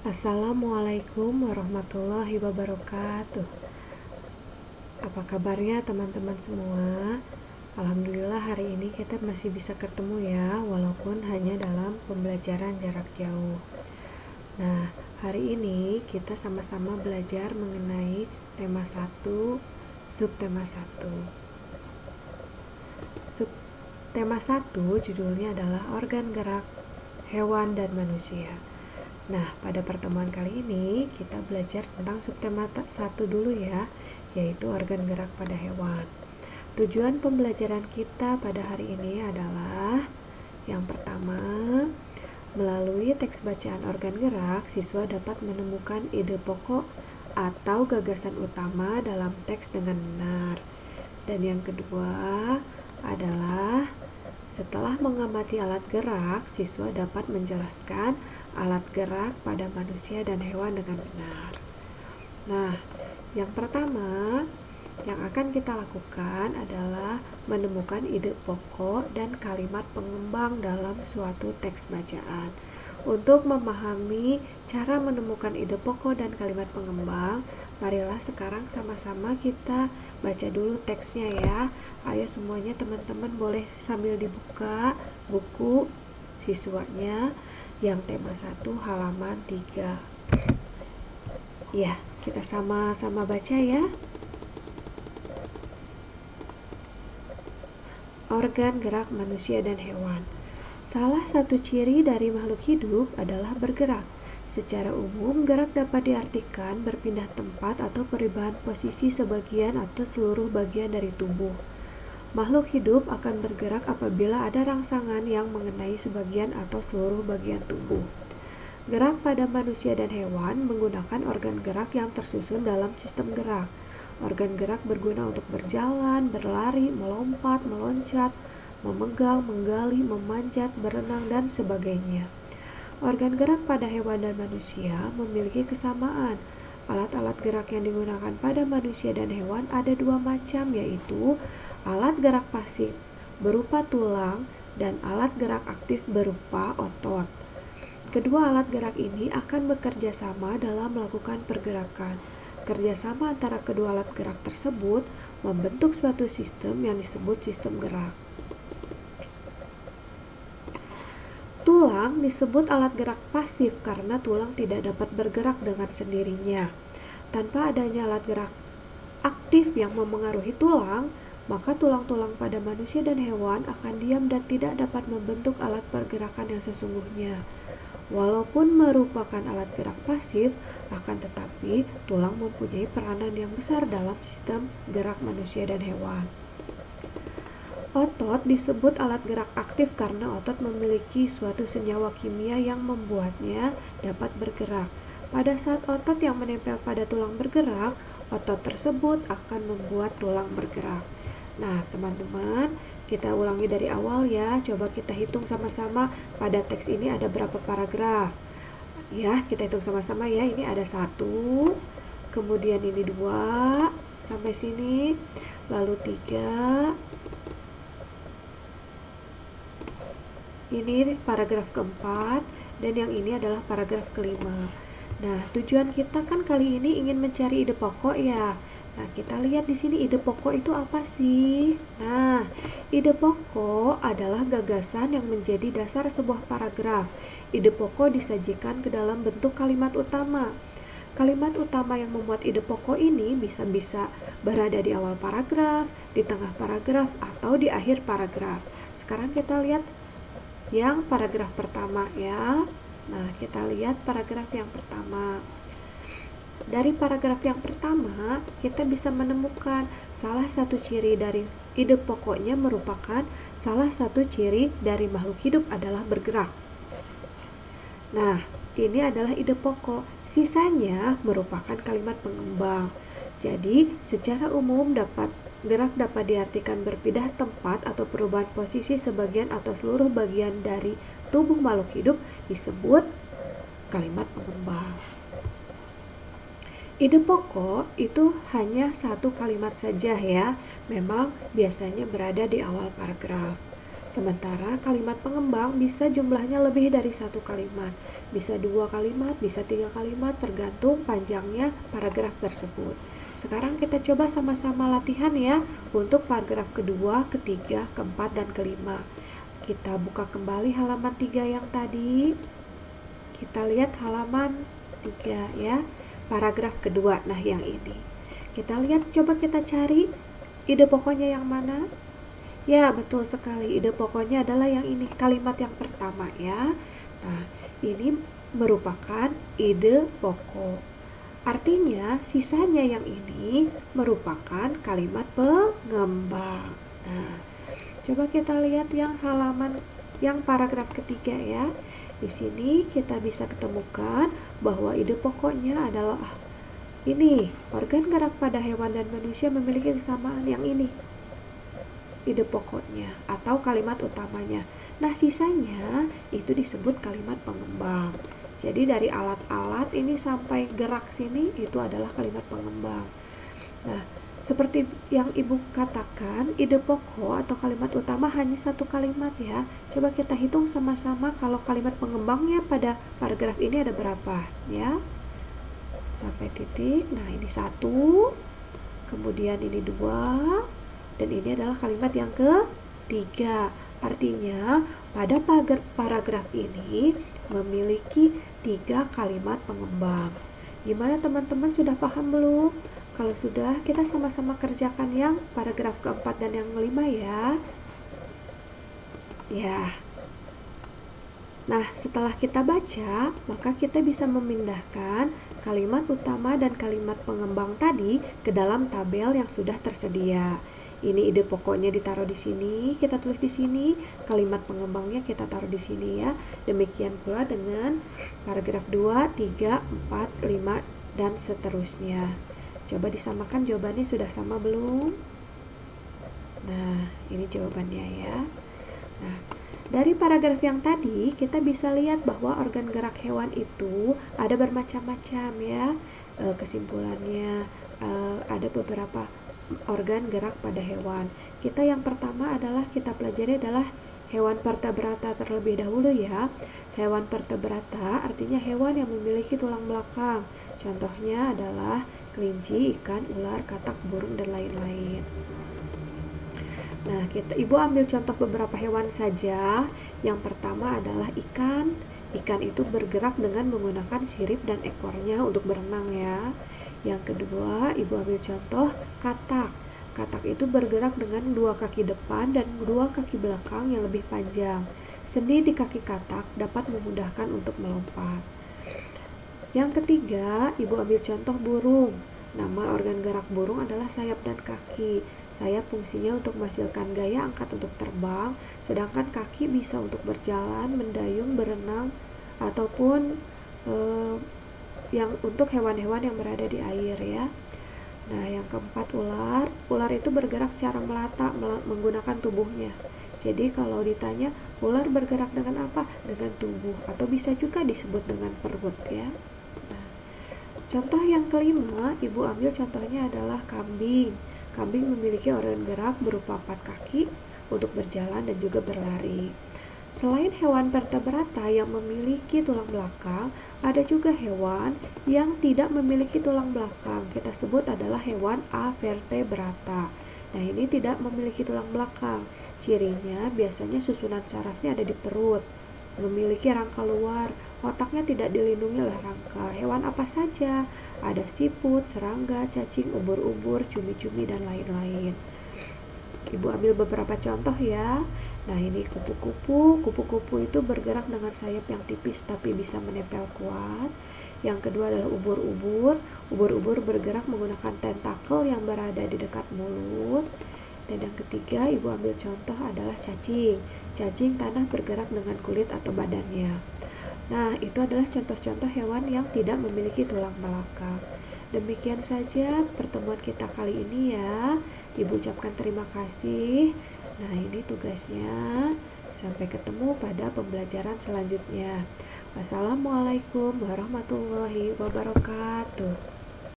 Assalamualaikum warahmatullahi wabarakatuh. Apa kabarnya teman-teman semua? Alhamdulillah hari ini kita masih bisa ketemu ya, walaupun hanya dalam pembelajaran jarak jauh. Nah, hari ini kita sama-sama belajar mengenai tema 1, subtema 1. Subtema 1 judulnya adalah organ gerak hewan dan manusia. Nah, pada pertemuan kali ini kita belajar tentang subtema 1 dulu ya, yaitu organ gerak pada hewan. Tujuan pembelajaran kita pada hari ini adalah yang pertama, melalui teks bacaan organ gerak, siswa dapat menemukan ide pokok atau gagasan utama dalam teks dengan benar. Dan yang kedua adalah setelah mengamati alat gerak, siswa dapat menjelaskan alat gerak pada manusia dan hewan dengan benar. Nah, yang pertama yang akan kita lakukan adalah menemukan ide pokok dan kalimat pengembang dalam suatu teks bacaan. Untuk memahami cara menemukan ide pokok dan kalimat pengembang, marilah sekarang sama-sama kita baca dulu teksnya ya. Ayo semuanya teman-teman boleh sambil dibuka buku siswanya yang tema 1 halaman 3. Ya, kita sama-sama baca ya. Organ gerak manusia dan hewan. Salah satu ciri dari makhluk hidup adalah bergerak. Secara umum, gerak dapat diartikan berpindah tempat atau perubahan posisi sebagian atau seluruh bagian dari tubuh. Makhluk hidup akan bergerak apabila ada rangsangan yang mengenai sebagian atau seluruh bagian tubuh. Gerak pada manusia dan hewan menggunakan organ gerak yang tersusun dalam sistem gerak. Organ gerak berguna untuk berjalan, berlari, melompat, meloncat, memegang, menggali, memanjat, berenang, dan sebagainya. Organ gerak pada hewan dan manusia memiliki kesamaan. Alat-alat gerak yang digunakan pada manusia dan hewan ada dua macam, yaitu alat gerak pasif berupa tulang dan alat gerak aktif berupa otot. Kedua alat gerak ini akan bekerja sama dalam melakukan pergerakan. Kerjasama antara kedua alat gerak tersebut membentuk suatu sistem yang disebut sistem gerak. Tulang disebut alat gerak pasif karena tulang tidak dapat bergerak dengan sendirinya. Tanpa adanya alat gerak aktif yang memengaruhi tulang, maka tulang-tulang pada manusia dan hewan akan diam dan tidak dapat membentuk alat pergerakan yang sesungguhnya. Walaupun merupakan alat gerak pasif, akan tetapi tulang mempunyai peranan yang besar dalam sistem gerak manusia dan hewan. Otot disebut alat gerak aktif karena otot memiliki suatu senyawa kimia yang membuatnya dapat bergerak. Pada saat otot yang menempel pada tulang bergerak, otot tersebut akan membuat tulang bergerak. Nah, teman-teman, kita ulangi dari awal ya. Coba kita hitung sama-sama pada teks ini ada berapa paragraf. Ya, kita hitung sama-sama ya. Ini ada 1, kemudian ini 2, sampai sini, lalu 3. Ini paragraf keempat, dan yang ini adalah paragraf kelima. Nah, tujuan kita kan kali ini ingin mencari ide pokok ya. Nah, kita lihat di sini ide pokok itu apa sih? Nah, ide pokok adalah gagasan yang menjadi dasar sebuah paragraf. Ide pokok disajikan ke dalam bentuk kalimat utama. Kalimat utama yang membuat ide pokok ini bisa berada di awal paragraf, di tengah paragraf, atau di akhir paragraf. Sekarang kita lihat yang paragraf pertama ya. Nah, kita lihat paragraf yang pertama. Dari paragraf yang pertama, kita bisa menemukan salah satu ciri dari ide pokoknya merupakan salah satu ciri dari makhluk hidup adalah bergerak. Nah, ini adalah ide pokok. Sisanya merupakan kalimat pengembang. Jadi, secara umum gerak dapat diartikan berpindah tempat atau perubahan posisi sebagian atau seluruh bagian dari tubuh makhluk hidup disebut kalimat pengembang. Ide pokok itu hanya satu kalimat saja ya, memang biasanya berada di awal paragraf. Sementara kalimat pengembang bisa jumlahnya lebih dari satu kalimat, bisa 2 kalimat, bisa 3 kalimat, tergantung panjangnya paragraf tersebut. Sekarang kita coba sama-sama latihan ya untuk paragraf kedua, ketiga, keempat, dan kelima. Kita buka kembali halaman 3 yang tadi. Kita lihat halaman 3 ya, paragraf kedua. Nah, yang ini. Kita lihat, coba kita cari ide pokoknya yang mana? Ya, betul sekali. Ide pokoknya adalah yang ini, kalimat yang pertama ya. Nah, ini merupakan ide pokok. Artinya, sisanya yang ini merupakan kalimat pengembang. Nah, coba kita lihat yang halaman yang paragraf ketiga ya. Di sini kita bisa ketemukan bahwa ide pokoknya adalah ini, organ gerak pada hewan dan manusia memiliki kesamaan yang ini. Ide pokoknya atau kalimat utamanya. Nah, sisanya itu disebut kalimat pengembang. Jadi dari alat-alat ini sampai gerak sini itu adalah kalimat pengembang. Nah, seperti yang Ibu katakan, ide pokok atau kalimat utama hanya satu kalimat ya. Coba kita hitung sama-sama kalau kalimat pengembangnya pada paragraf ini ada berapa ya. Sampai titik. Nah, ini 1, kemudian ini 2, dan ini adalah kalimat yang ketiga. Artinya pada paragraf ini memiliki 3 kalimat pengembang. Gimana teman-teman, sudah paham belum? Kalau sudah, kita sama-sama kerjakan yang paragraf keempat dan yang kelima ya. Ya. Nah, setelah kita baca, maka kita bisa memindahkan kalimat utama dan kalimat pengembang tadi ke dalam tabel yang sudah tersedia. Ini ide pokoknya ditaruh di sini, kita tulis di sini, kalimat pengembangnya kita taruh di sini ya. Demikian pula dengan paragraf 2, 3, 4, 5, dan seterusnya. Coba disamakan, jawabannya sudah sama belum? Nah, ini jawabannya ya. Nah, dari paragraf yang tadi kita bisa lihat bahwa organ gerak hewan itu ada bermacam-macam ya. Kesimpulannya ada beberapa organ gerak pada hewan. Kita yang pertama adalah kita pelajari adalah hewan vertebrata terlebih dahulu ya. Hewan vertebrata artinya hewan yang memiliki tulang belakang. Contohnya adalah kelinci, ikan, ular, katak, burung, dan lain-lain. Nah, Ibu ambil contoh beberapa hewan saja. Yang pertama adalah ikan. Ikan itu bergerak dengan menggunakan sirip dan ekornya untuk berenang ya. Yang kedua, Ibu ambil contoh katak. Katak itu bergerak dengan 2 kaki depan dan 2 kaki belakang yang lebih panjang. Sendi di kaki katak dapat memudahkan untuk melompat. Yang ketiga, Ibu ambil contoh burung. Nama organ gerak burung adalah sayap dan kaki. Sayap fungsinya untuk menghasilkan gaya angkat untuk terbang, sedangkan kaki bisa untuk berjalan, mendayung, berenang, ataupun yang untuk hewan-hewan yang berada di air ya. Nah, yang keempat ular. Ular itu bergerak secara melata menggunakan tubuhnya. Jadi kalau ditanya ular bergerak dengan apa? Dengan tubuh, atau bisa juga disebut dengan perut ya. Nah, contoh yang kelima, Ibu ambil contohnya adalah kambing. Kambing memiliki organ gerak berupa 4 kaki untuk berjalan dan juga berlari. Selain hewan vertebrata yang memiliki tulang belakang, ada juga hewan yang tidak memiliki tulang belakang. Kita sebut adalah hewan avertebrata. Nah, ini tidak memiliki tulang belakang. Cirinya biasanya susunan sarafnya ada di perut, memiliki rangka luar, otaknya tidak dilindungi oleh rangka. Hewan apa saja? Ada siput, serangga, cacing, ubur-ubur, cumi-cumi, dan lain-lain. Ibu ambil beberapa contoh ya. Nah, ini kupu-kupu. Kupu-kupu itu bergerak dengan sayap yang tipis tapi bisa menempel kuat. Yang kedua adalah ubur-ubur. Ubur-ubur bergerak menggunakan tentakel yang berada di dekat mulut. Dan yang ketiga, Ibu ambil contoh adalah cacing. Cacing tanah bergerak dengan kulit atau badannya. Nah, itu adalah contoh-contoh hewan yang tidak memiliki tulang belakang. Demikian saja pertemuan kita kali ini ya. Ibu ucapkan terima kasih. Nah, ini tugasnya. Sampai ketemu pada pembelajaran selanjutnya. Wassalamualaikum warahmatullahi wabarakatuh.